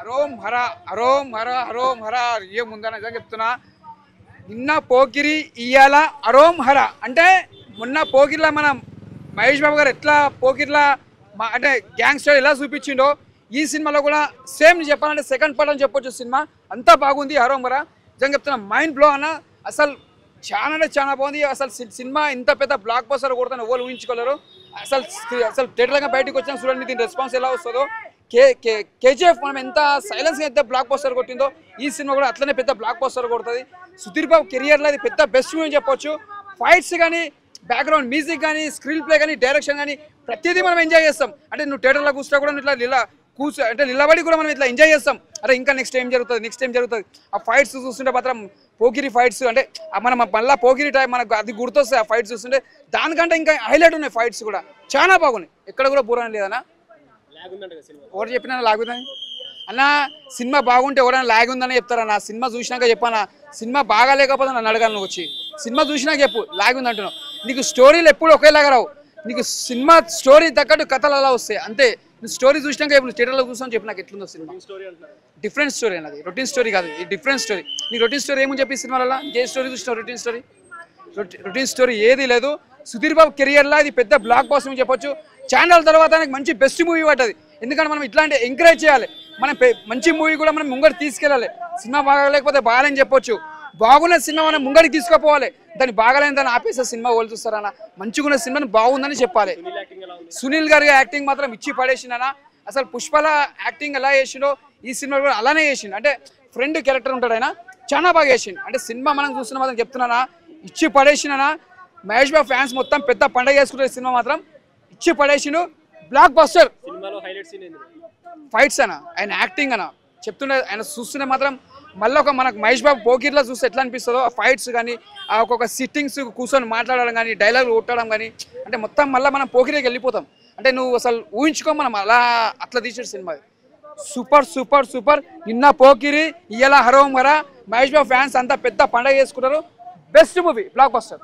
హరోం హర హరోం హర హరోం హర ఏముందని నిజంగా చెప్తున్నా. నిన్న పోకిరి ఇయ్యాల హరోం హర అంటే మొన్న పోకిరిలా మన మహేష్ బాబు గారు ఎట్లా పోకిరిలా అంటే గ్యాంగ్స్టర్ ఎలా చూపించిండో ఈ సినిమాలో కూడా సేమ్ చెప్పాలంటే సెకండ్ పార్ట్ అని చెప్పొచ్చు. సినిమా అంతా బాగుంది. హరోం హర నిజంగా చెప్తున్నా మైండ్ బ్లో అన్న. అసలు చాలా అంటే చాలా బాగుంది. అసలు సినిమా ఇంత పెద్ద బ్లాక్ బస్టర్ కొడతాను ఎవరు ఊహించుకోలేరు. అసలు అసలు థియేటర్గా బయటకు వచ్చినా చూడండి దీని రెస్పాన్స్ ఎలా వస్తుందో. కేజీఎఫ్ మనం ఎంత సైలెన్స్గా ఎంత బ్లాక్ బస్టర్ కొట్టిందో ఈ సినిమా కూడా అట్లనే పెద్ద బ్లాక్ బస్టర్ కొడుతుంది. సుధీర్ బాబు కెరియర్లో అది పెద్ద బెస్ట్ మూవీ అని చెప్పొచ్చు. ఫైట్స్ కానీ బ్యాక్గ్రౌండ్ మ్యూజిక్ కానీ స్క్రీన్ ప్లే కానీ డైరెక్షన్ కానీ ప్రతిదీ మనం ఎంజాయ్ చేస్తాం. అంటే నువ్వు థియేటర్లో కూర్చున్నా కూడా ఇట్లా అంటే నిలబడి కూడా మనం ఇట్లా ఎంజాయ్ చేస్తాం. అరే ఇంకా నెక్స్ట్ ఏం జరుగుతుంది. ఆ ఫైట్స్ చూస్తుంటే మాత్రం పోకిరి ఫైట్స్ అంటే మనం మళ్ళీ పోకిరి టైం మనకు అది గుర్తొస్తాయి. ఆ ఫైట్స్ చూస్తుంటే దానికంటే ఇంకా హైలైట్ ఉన్నాయి. ఫైట్స్ కూడా చాలా బాగున్నాయి. ఎక్కడ కూడా బూర లేదన్నా. ఎవరు చెప్పినా లాగుందని అన్న. సినిమా బాగుంటే ఎవరైనా లాగ్ ఉందని చెప్తారన్న. సినిమా చూసినాక చెప్పానా. సినిమా బాగా లేకపోతే నన్ను అడగాలి. నువ్వు వచ్చి సినిమా చూసినాక చెప్పు లాగ్ ఉంది అంటున్నావు. నీకు స్టోరీలు ఎప్పుడు ఒకేలాగా రావు. నీకు సినిమా స్టోరీ తగ్గట్టు కథలు అలా వస్తాయి అంతే. నువ్వు స్టోరీ చూసినాక ఇప్పుడు థియేటర్లో చూసాను చెప్పి నాకు ఎట్లుందో సినిమా. డిఫరెంట్ స్టోరీ అన్నది. రొటీన్ స్టోరీ కాదు, ఇది డిఫరెంట్ స్టోరీ. నీకు రొటీన్ స్టోరీ ఏమని చెప్పి సినిమాలలో ఏ స్టోరీ చూసినావు? రొటీన్ స్టోరీ ఏది లేదు. సుధీర్ బాబు కెరియర్లో ఇది పెద్ద బ్లాక్ బాస్టర్ అని చెప్పొచ్చు. ఛానల్ తర్వాత మంచి బెస్ట్ మూవీ పడ్డది. ఎందుకంటే మనం ఇట్లాంటి ఎంకరేజ్ చేయాలి. మనం మంచి మూవీ కూడా మనం ముంగడికి తీసుకెళ్ళాలి. సినిమా బాగాలేకపోతే బాగాలేని చెప్పొచ్చు. బాగున్న సినిమా మనం ముంగడికి తీసుకుపోవాలి. దాన్ని బాగాలేని దాన్ని ఆపేసే సినిమా వాళ్ళు చూస్తారన్న. మంచిగా సినిమాని బాగుందని చెప్పాలి. సునీల్ గారి యాక్టింగ్ మాత్రం ఇచ్చి పడేసిండనా. అసలు పుష్పల యాక్టింగ్ ఎలా చేసిండో ఈ సినిమా కూడా అలానే చేసిండు. అంటే ఫ్రెండ్ క్యారెక్టర్ ఉంటాడు ఆయన, చాలా బాగా చేసిండు. అంటే సినిమా మనం చూస్తున్న మాత్రం చెప్తున్నానా ఇచ్చి పడేసినా. మహేష్ బాబు ఫ్యాన్స్ మొత్తం పెద్ద పండగ చేసుకుంటే సినిమా మాత్రం ఇచ్చి పడేసిండు. Block buster. ఫైట్స్ అన్న, ఆయన యాక్టింగ్ అన్న చెప్తుండే. ఆయన చూస్తుంటే మాత్రం మళ్ళీ ఒక మనకు మహేష్ బాబు పోకిర్లో చూస్తే ఎట్లా అనిపిస్తుందో ఆ ఫైట్స్ కానీ ఆ ఒక్కొక్క సిట్టింగ్స్ కూర్చొని మాట్లాడడం కానీ డైలాగులు కొట్టడం కానీ అంటే మొత్తం మళ్ళీ మనం పోకిరికి వెళ్ళిపోతాం. అంటే నువ్వు అసలు ఊహించుకో మనం అట్లా తీసాడు సినిమా. Super super super. నిన్న పోకిరి ఇయ్యాల హరోం హర. మహేష్ బాబు ఫ్యాన్స్ అంతా పెద్ద పండగ చేసుకుంటారు. Best movie, block buster.